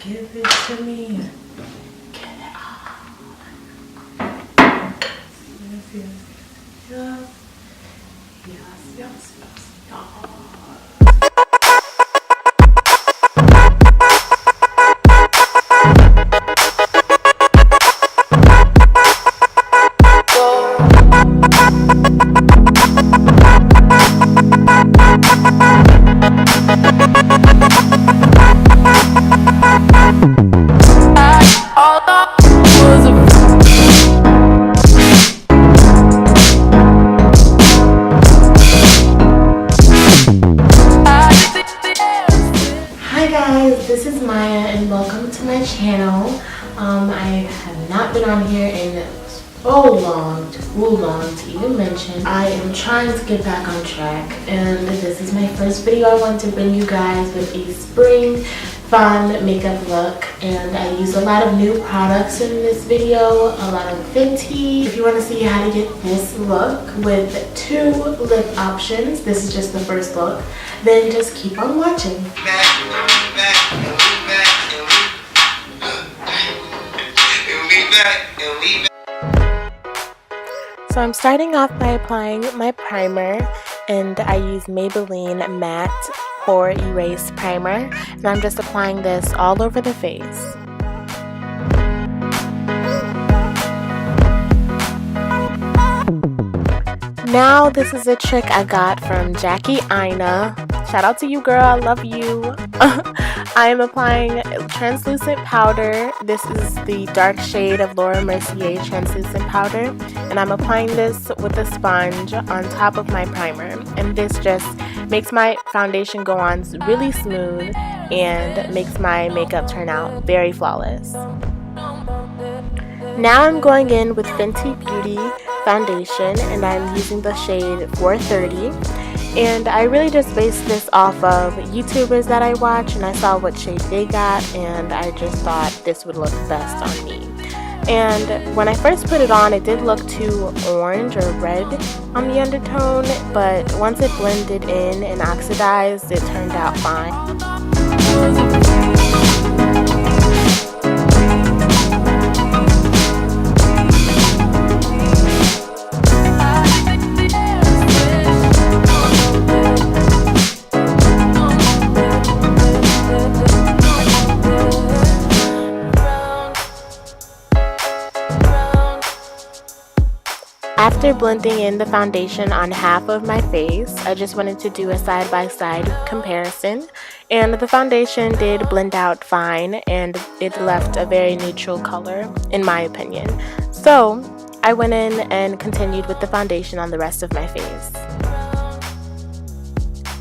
Give it to me. Get it all. Yes. This is Maya and welcome to my channel. I have not been on here in so long, too long to even mention. I am trying to get back on track and this is my first video. I want to bring you guys with a spring Fawn makeup look, and I use a lot of new products in this video, a lot of Fenty. If you want to see how to get this look with 2 lip options, this is just the first look, then just keep on watching. So I'm starting off by applying my primer, and I use Maybelline Matte Pore Erase Primer, and I'm just applying this all over the face. Now this is a trick I got from Jackie Ina. Shout out to you, girl, I love you. I am applying translucent powder. This is the dark shade of Laura Mercier translucent powder, and I'm applying this with a sponge on top of my primer, and this just makes my foundation go on really smooth and makes my makeup turn out very flawless. Now I'm going in with Fenty Beauty foundation, and I'm using the shade 430. And I really just based this off of YouTubers that I watch, and I saw what shade they got, and I just thought this would look best on me. And when I first put it on, it did look too orange or red on the undertone, but once it blended in and oxidized, it turned out fine. After blending in the foundation on half of my face, I just wanted to do a side-by-side comparison, and the foundation did blend out fine and it left a very neutral color in my opinion. So I went in and continued with the foundation on the rest of my face.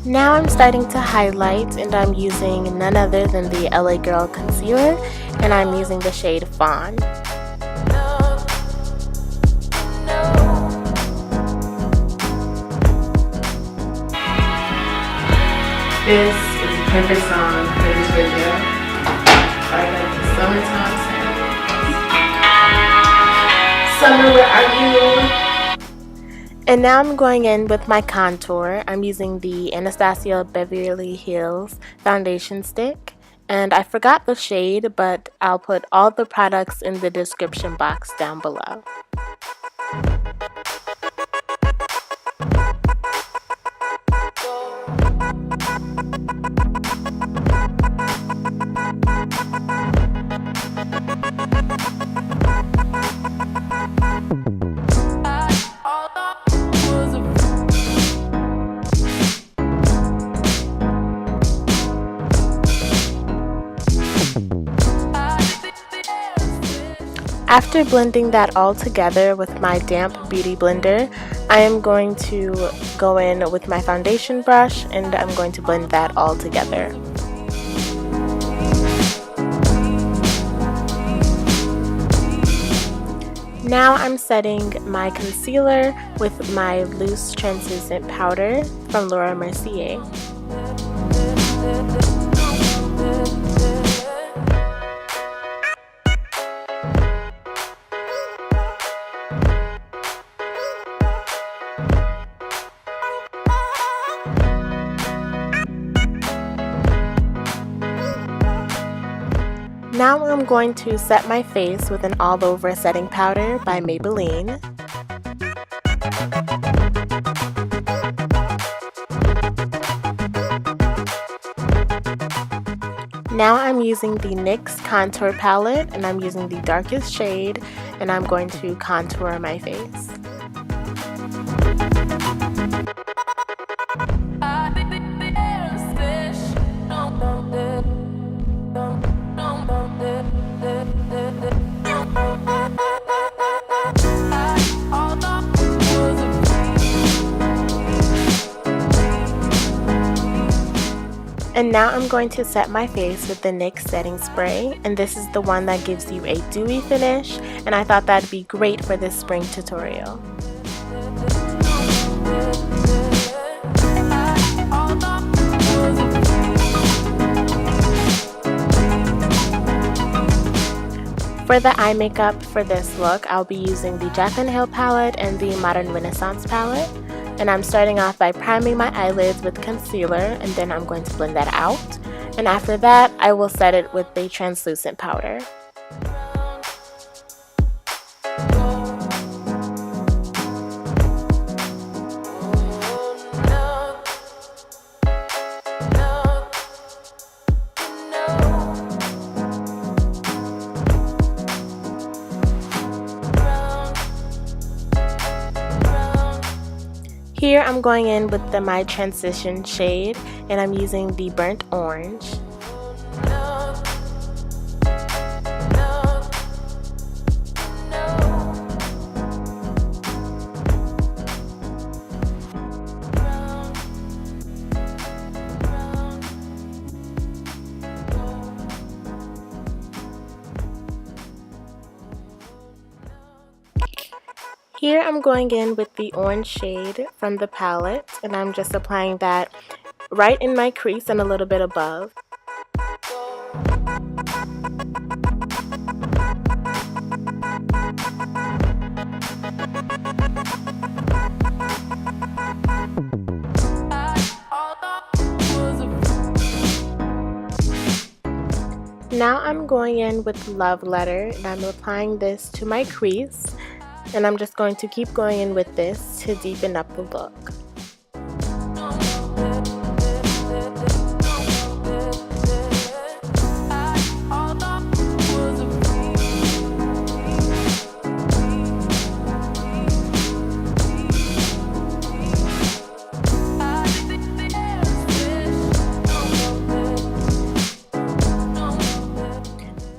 Now I'm starting to highlight, and I'm using none other than the LA Girl concealer, and I'm using the shade Fawn. This is a perfect song for this video. I got the summertime sound. Summer, where are you? And now I'm going in with my contour. I'm using the Anastasia Beverly Hills foundation stick. And I forgot the shade, but I'll put all the products in the description box down below. After blending that all together with my damp beauty blender, I am going to go in with my foundation brush, and I'm going to blend that all together. Now I'm setting my concealer with my loose translucent powder from Laura Mercier. Now I'm going to set my face with an all-over setting powder by Maybelline. Now I'm using the NYX Contour Palette, and I'm using the darkest shade, and I'm going to contour my face. And now I'm going to set my face with the NYX setting spray, and this is the one that gives you a dewy finish, and I thought that'd be great for this spring tutorial. For the eye makeup for this look, I'll be using the Jacklyn palette and the Modern Renaissance palette. And I'm starting off by priming my eyelids with concealer, and then I'm going to blend that out. And after that, I will set it with a translucent powder. Here I'm going in with my transition shade, and I'm using the burnt orange. Here I'm going in with the orange shade from the palette, and I'm just applying that right in my crease and a little bit above. Now I'm going in with Love Letter, and I'm applying this to my crease. And I'm just going to keep going in with this to deepen up the look.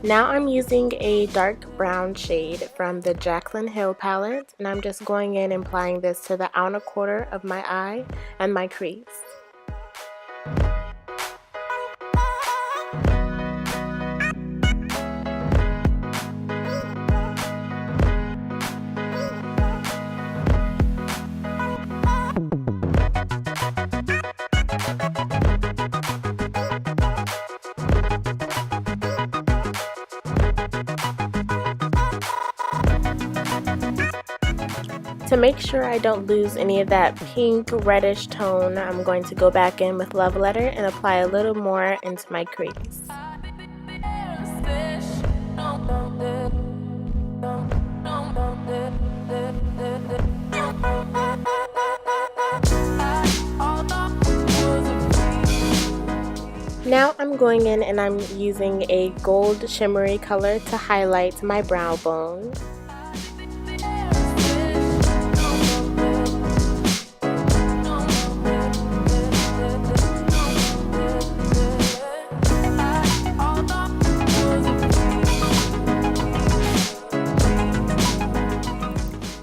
Now I'm using a dark brown shade from the Jacklyn palette, and I'm just going in and applying this to the outer corner of my eye and my crease. To make sure I don't lose any of that pink reddish tone, I'm going to go back in with Love Letter and apply a little more into my crease. Now I'm going in and I'm using a gold shimmery color to highlight my brow bone.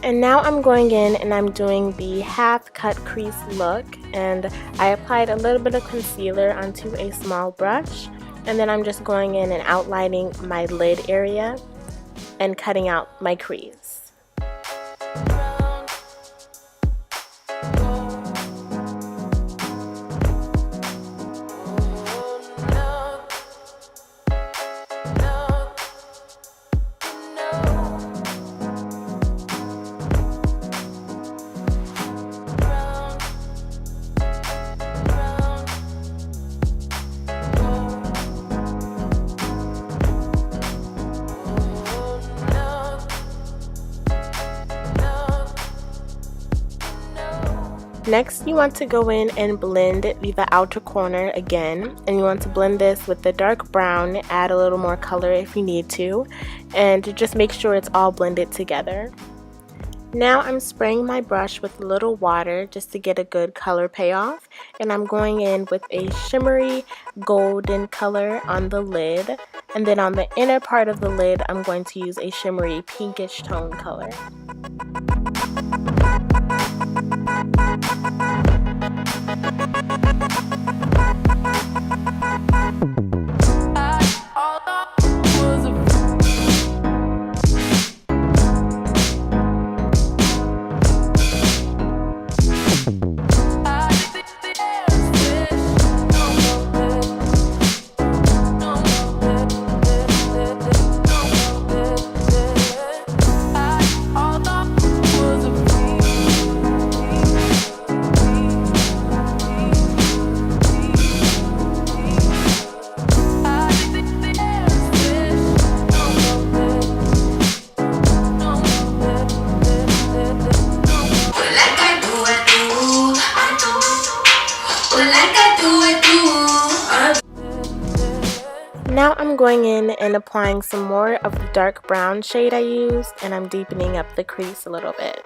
And now I'm going in and I'm doing the half cut crease look, and I applied a little bit of concealer onto a small brush, and then I'm just going in and outlining my lid area and cutting out my crease. Next, you want to go in and blend the outer corner again, and you want to blend this with the dark brown, add a little more color if you need to, and just make sure it's all blended together. Now I'm spraying my brush with a little water just to get a good color payoff, and I'm going in with a shimmery golden color on the lid, and then on the inner part of the lid I'm going to use a shimmery pinkish tone color. Now I'm going in and applying some more of the dark brown shade I used, and I'm deepening up the crease a little bit.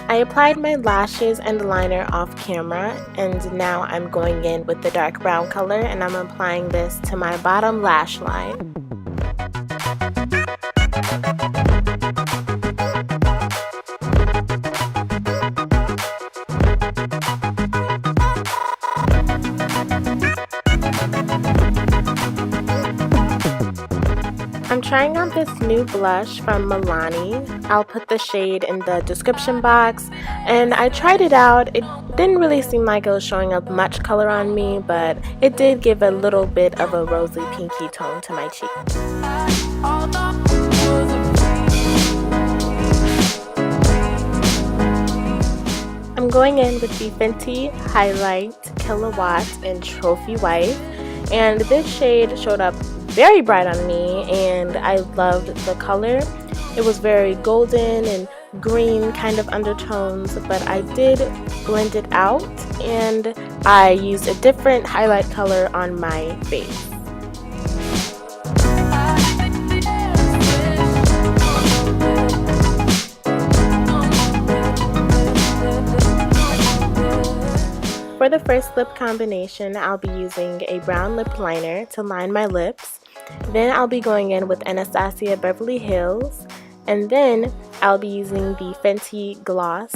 I applied my lashes and liner off camera, and now I'm going in with the dark brown color and I'm applying this to my bottom lash line. I'm trying on this new blush from Milani. I'll put the shade in the description box, and I tried it out. It didn't really seem like it was showing up much color on me, but it did give a little bit of a rosy pinky tone to my cheek. I'm going in with the Fenty Highlight Killawatt in Trophy White, and this shade showed up very bright on me and I loved the color. It was very golden and green kind of undertones, but I did blend it out and I used a different highlight color on my face. For the first lip combination, I'll be using a brown lip liner to line my lips. Then I'll be going in with Anastasia Beverly Hills, and then I'll be using the Fenty gloss,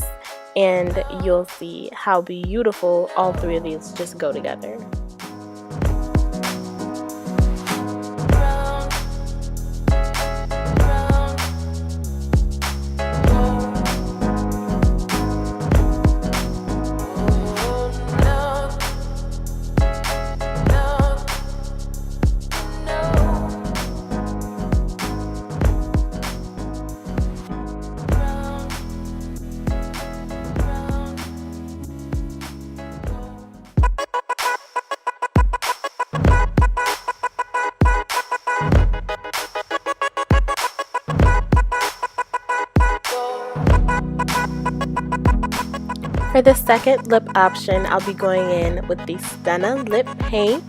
and you'll see how beautiful all three of these just go together. For the second lip option, I'll be going in with the Stunna Lip Paint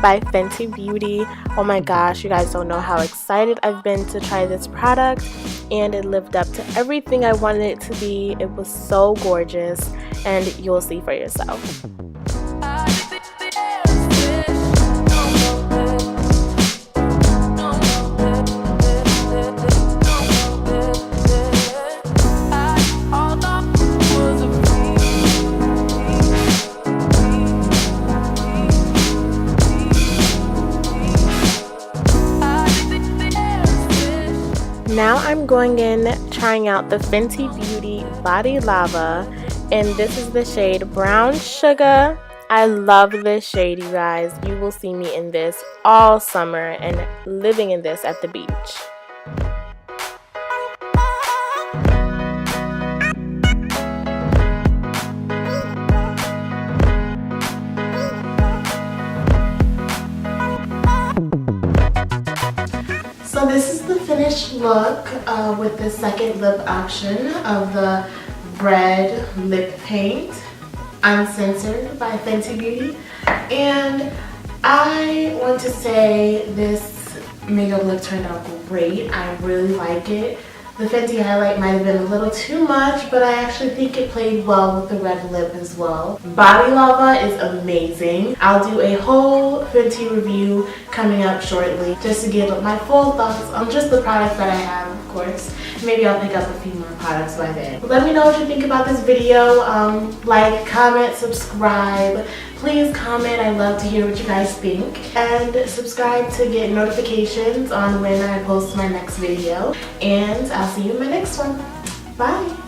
by Fenty Beauty. Oh my gosh, you guys don't know how excited I've been to try this product, and it lived up to everything I wanted it to be. It was so gorgeous, and you'll see for yourself. Now I'm going in trying out the Fenty Beauty Body Lava, and this is the shade Brown Sugar. I love this shade, you guys. You will see me in this all summer and living in this at the beach. So this is the finished finished look with the second lip option of the Red Lip Paint, Uncensored by Fenty Beauty. And I want to say this makeup look turned out great. I really like it. The Fenty highlight might have been a little too much, but I actually think it played well with the red lip as well. Body Lava is amazing. I'll do a whole Fenty review coming up shortly just to give my full thoughts on just the products that I have, of course. Maybe I'll pick up a few more products by then. Let me know what you think about this video. Like, comment, subscribe. Please comment. I love to hear what you guys think. And subscribe to get notifications on when I post my next video. And I'll see you in my next one. Bye.